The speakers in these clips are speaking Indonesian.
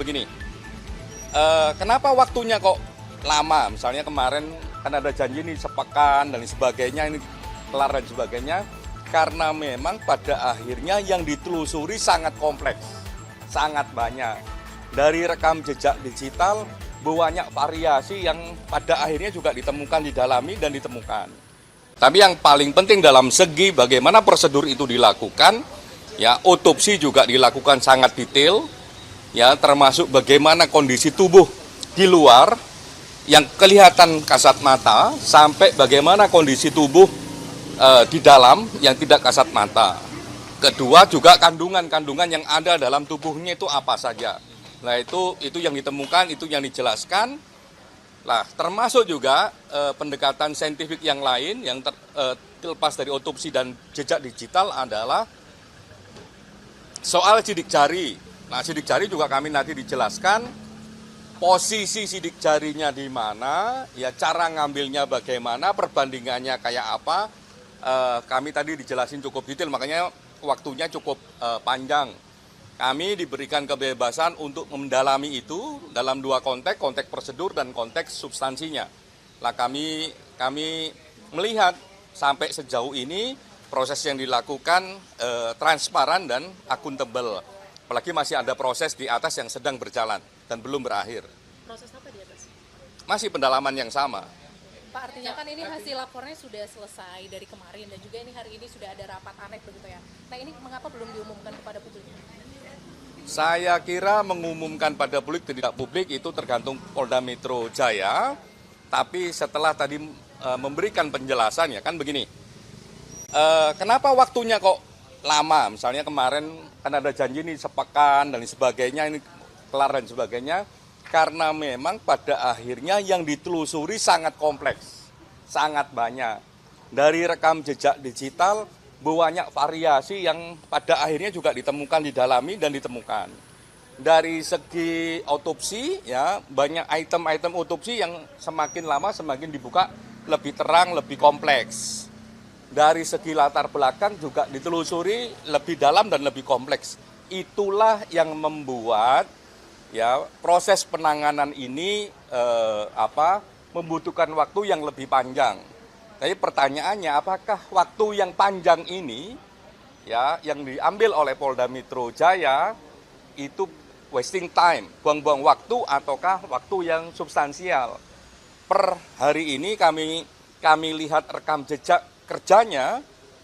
begini, kenapa waktunya kok lama? Misalnya kemarin kan ada janji nih sepekan dan sebagainya, ini kelar dan sebagainya. Karena memang pada akhirnya yang ditelusuri sangat kompleks, sangat banyak. Dari rekam jejak digital, banyak variasi yang pada akhirnya juga ditemukan, didalami dan ditemukan. Tapi yang paling penting dalam segi bagaimana prosedur itu dilakukan, ya otopsi juga dilakukan sangat detail, ya termasuk bagaimana kondisi tubuh di luar yang kelihatan kasat mata sampai bagaimana kondisi tubuh di dalam yang tidak kasat mata. Kedua juga kandungan-kandungan yang ada dalam tubuhnya itu apa saja. Nah itu yang ditemukan, itu yang dijelaskan. Nah termasuk juga pendekatan saintifik yang lain yang terlepas dari otopsi dan jejak digital adalah soal sidik jari. Nah sidik jari juga kami nanti dijelaskan posisi sidik jarinya di mana, ya cara ngambilnya bagaimana, perbandingannya kayak apa. Kami tadi dijelasin cukup detail, makanya waktunya cukup panjang. Kami diberikan kebebasan untuk mendalami itu dalam dua konteks prosedur dan konteks substansinya. Lah kami melihat sampai sejauh ini proses yang dilakukan transparan dan akuntabel. Apalagi masih ada proses di atas yang sedang berjalan dan belum berakhir. Proses apa di atas? Masih pendalaman yang sama. Pak, artinya kan ini hasil lapornya sudah selesai dari kemarin dan juga ini hari ini sudah ada rapat anek begitu ya. Nah ini mengapa belum diumumkan kepada publik? Saya kira mengumumkan pada publik tidak publik itu tergantung Polda Metro Jaya. Tapi setelah tadi memberikan penjelasan ya kan begini. Kenapa waktunya kok lama? Misalnya kemarin kan ada janji nih sepekan dan sebagainya, ini kelar dan sebagainya. Karena memang pada akhirnya yang ditelusuri sangat kompleks, sangat banyak. Dari rekam jejak digital, banyak variasi yang pada akhirnya juga ditemukan, didalami dan ditemukan. Dari segi otopsi, ya banyak item-item otopsi yang semakin lama semakin dibuka lebih terang, lebih kompleks. Dari segi latar belakang juga ditelusuri lebih dalam dan lebih kompleks. Itulah yang membuat ya proses penanganan ini membutuhkan waktu yang lebih panjang. Tapi pertanyaannya apakah waktu yang panjang ini ya yang diambil oleh Polda Metro Jaya itu wasting time, buang-buang waktu ataukah waktu yang substansial? Per hari ini kami lihat rekam jejak kerjanya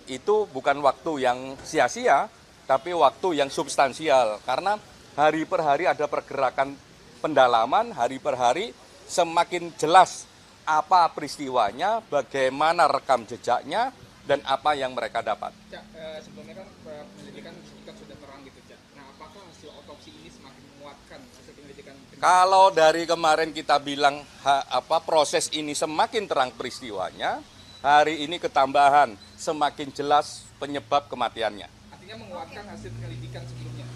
itu bukan waktu yang sia-sia, tapi waktu yang substansial karena hari per hari ada pergerakan pendalaman, hari per hari semakin jelas apa peristiwanya, bagaimana rekam jejaknya, dan apa yang mereka dapat. Cak, sebelumnya kan penyelidikan sudah terang gitu, Cak. Nah, apakah hasil otopsi ini semakin menguatkan hasil penyelidikan? Kalau dari kemarin kita bilang proses ini semakin terang peristiwanya, hari ini ketambahan semakin jelas penyebab kematiannya. Artinya menguatkan hasil penyelidikan sebelumnya?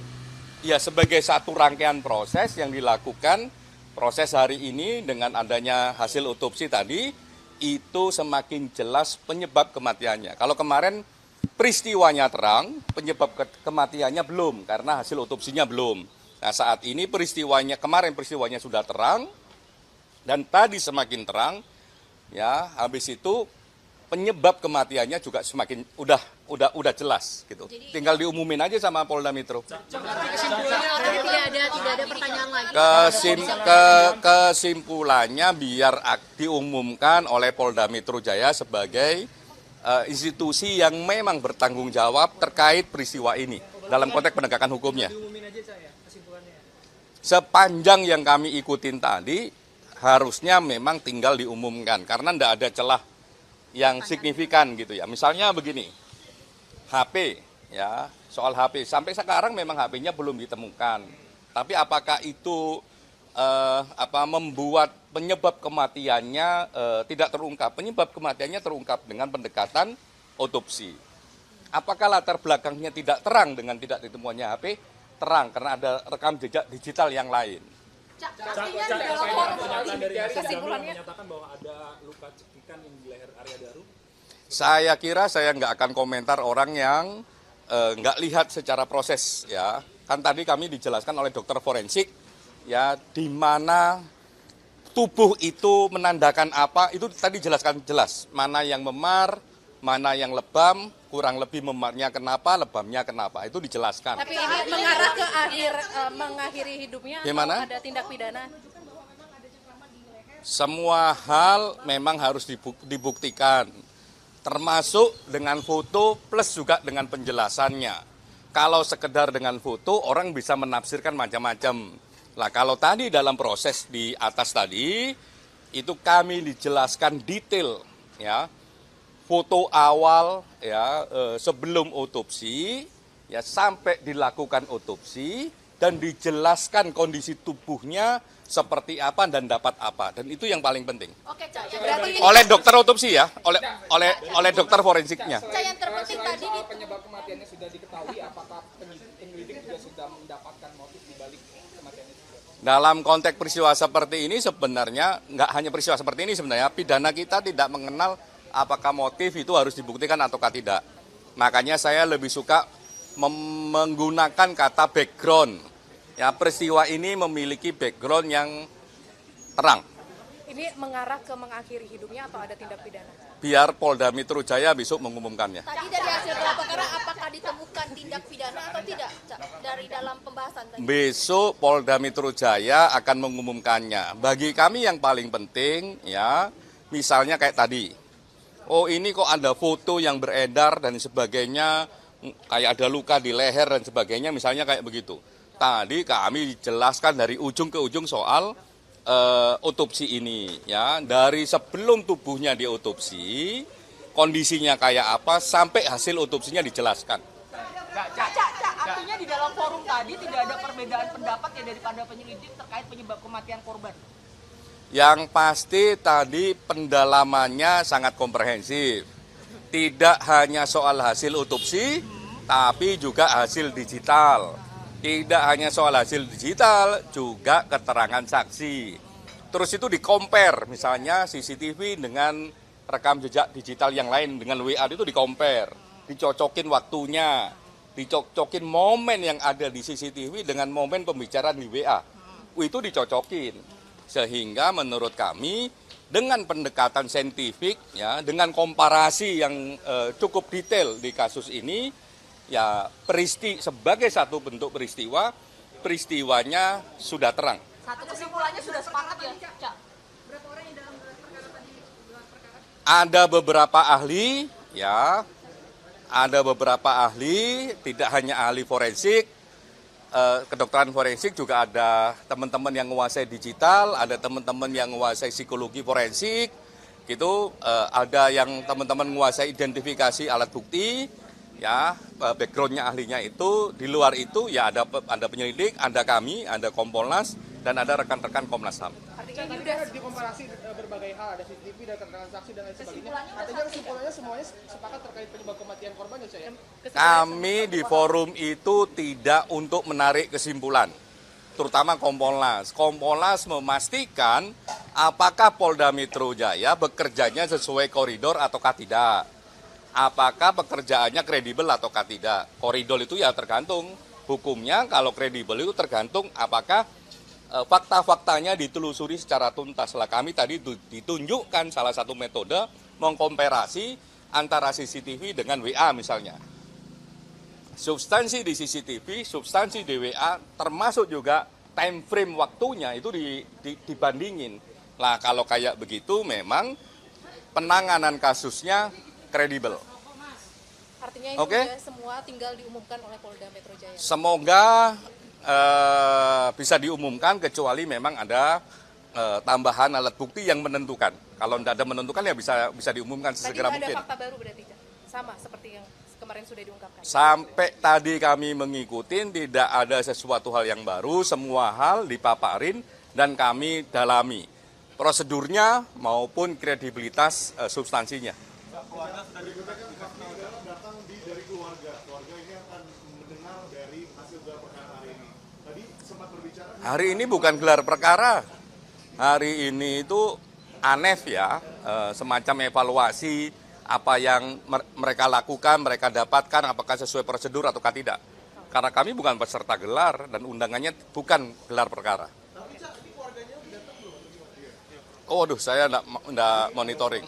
Ya, sebagai satu rangkaian proses yang dilakukan, proses hari ini dengan adanya hasil otopsi tadi, itu semakin jelas penyebab kematiannya. Kalau kemarin peristiwanya terang, penyebab kematiannya belum, karena hasil otopsinya belum. Nah saat ini kemarin peristiwanya sudah terang, dan tadi semakin terang, ya habis itu penyebab kematiannya juga semakin udah jelas gitu. Tinggal diumumin aja sama Polda Metro. Tidak ada pertanyaan lagi. Kesimpulannya biar diumumkan oleh Polda Metro Jaya sebagai institusi yang memang bertanggung jawab terkait peristiwa ini dalam konteks penegakan hukumnya. Sepanjang yang kami ikutin tadi harusnya memang tinggal diumumkan karena tidak ada celah yang signifikan gitu ya. Misalnya begini, HP ya, soal HP sampai sekarang memang HP-nya belum ditemukan. Tapi apakah itu membuat penyebab kematiannya tidak terungkap? Penyebab kematiannya terungkap dengan pendekatan otopsi. Apakah latar belakangnya tidak terang dengan tidak ditemukannya HP? Terang karena ada rekam jejak digital yang lain. Artinya di dalam kesimpulannya menyatakan bahwa ada luka cekikan yang di leher Arya Daru. Saya kira saya nggak akan komentar orang yang nggak lihat secara proses ya. Kan tadi kami dijelaskan oleh dokter forensik ya di mana tubuh itu menandakan apa, itu tadi jelaskan jelas. Mana yang memar, mana yang lebam, kurang lebih memarnya kenapa, lebamnya kenapa, itu dijelaskan. Tapi ini mengarah ke mengakhiri hidupnya Gimana? atau ada tindak pidana? Semua hal memang harus dibuktikan, termasuk dengan foto plus juga dengan penjelasannya. Kalau sekedar dengan foto, orang bisa menafsirkan macam-macam. Nah, kalau tadi dalam proses di atas tadi, itu kami dijelaskan detail, ya, foto awal, ya, sebelum otopsi, ya, sampai dilakukan otopsi, dan dijelaskan kondisi tubuhnya seperti apa dan dapat apa, dan itu yang paling penting. Oke, Cak. Berarti Oleh dokter otopsi ya, oleh dokter forensiknya. yang terpenting Selain tadi soal penyebab kematiannya sudah diketahui, apakah penyelidik juga sudah mendapatkan motif dibalik kematian itu? Dalam konteks peristiwa seperti ini sebenarnya, nggak hanya peristiwa seperti ini sebenarnya, pidana kita tidak mengenal apakah motif itu harus dibuktikan ataukah tidak. Makanya saya lebih suka menggunakan kata background. Ya, peristiwa ini memiliki background yang terang. ini mengarah ke mengakhiri hidupnya atau ada tindak pidana? Biar Polda Metro Jaya besok mengumumkannya. Tadi dari hasil gelar perkara apakah ditemukan tindak pidana atau tidak, Cak? Dari dalam pembahasan tadi. Besok Polda Metro Jaya akan mengumumkannya. Bagi kami yang paling penting, ya, misalnya kayak tadi. Oh, ini kok ada foto yang beredar dan sebagainya, kayak ada luka di leher dan sebagainya, misalnya kayak begitu. Tadi kami jelaskan dari ujung ke ujung soal otopsi ini, ya, dari sebelum tubuhnya diotopsi, kondisinya kayak apa, sampai hasil otopsinya dijelaskan. Cak, artinya di dalam forum tadi tidak ada perbedaan pendapat ya daripada penyelidik terkait penyebab kematian korban. Yang pasti tadi pendalamannya sangat komprehensif. Tidak hanya soal hasil otopsi, tapi juga hasil digital. Tidak hanya soal hasil digital, juga keterangan saksi. Terus itu di-compare, misalnya CCTV dengan rekam jejak digital yang lain, dengan WA itu di-compare. Dicocokin waktunya, dicocokin momen yang ada di CCTV dengan momen pembicaraan di WA. Itu dicocokin. Sehingga menurut kami dengan pendekatan saintifik, ya, dengan komparasi yang cukup detail di kasus ini, ya, sebagai satu bentuk peristiwanya sudah terang. Satu kesimpulannya sudah sepakat ya, Cak? Ada beberapa ahli, ya, ada beberapa ahli, tidak hanya ahli forensik, kedokteran forensik juga ada teman-teman yang menguasai digital, ada teman-teman yang menguasai psikologi forensik, gitu, ada yang teman-teman menguasai identifikasi alat bukti, ya, backgroundnya ahlinya itu. Di luar itu ya ada penyelidik, ada kami, ada Kompolnas, dan ada rekan-rekan Komnas HAM. Artinya ini Tadi udah kan dikomparasi berbagai hal, ada CCTV, ada keterangan saksi dan lain sebagainya. Artinya kesimpulannya semuanya sepakat terkait penyebab kematian korban ya, Cak, ya? Kami di forum itu tidak untuk menarik kesimpulan, terutama Kompolnas. Kompolnas memastikan apakah Polda Metro Jaya bekerjanya sesuai koridor ataukah tidak. Apakah pekerjaannya kredibel ataukah tidak. Koridor itu ya tergantung hukumnya, kalau kredibel itu tergantung apakah fakta-faktanya ditelusuri secara tuntas. Lah, kami tadi ditunjukkan salah satu metode mengkomparasi antara CCTV dengan WA misalnya. Substansi di CCTV, substansi di WA, termasuk juga time frame waktunya itu dibandingin. Lah, kalau kayak begitu memang penanganan kasusnya kredibel. artinya ini Oke. udah semua tinggal diumumkan oleh Polda Metro Jaya. Semoga bisa diumumkan, kecuali memang ada tambahan alat bukti yang menentukan. Kalau tidak ada menentukan ya bisa diumumkan Tadi sesegera nggak ada mungkin. fakta baru berarti, Cak? Sama seperti yang kemarin sudah diungkapkan. Sampai tadi kami mengikuti, tidak ada sesuatu hal yang baru, semua hal dipaparin dan kami dalami prosedurnya maupun kredibilitas substansinya. Keluarga sudah datang dari keluarga ini akan mendengar dari hasil gelar perkara hari ini. Tadi sempat berbicara. Hari ini bukan gelar perkara, hari ini itu ANEF ya, semacam evaluasi apa yang mereka lakukan, mereka dapatkan, apakah sesuai prosedur ataukah tidak. Karena kami bukan peserta gelar dan undangannya bukan gelar perkara. Oh, waduh, saya enggak monitoring.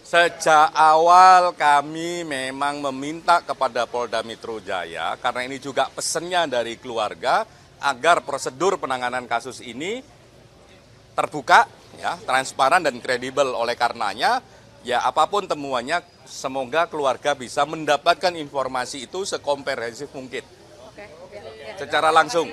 Sejak awal kami memang meminta kepada Polda Metro Jaya, karena ini juga pesannya dari keluarga, agar prosedur penanganan kasus ini terbuka, ya, transparan dan kredibel. Oleh karenanya, ya apapun temuannya, semoga keluarga bisa mendapatkan informasi itu sekomprehensif mungkin. Oke, ya, ya. Secara langsung.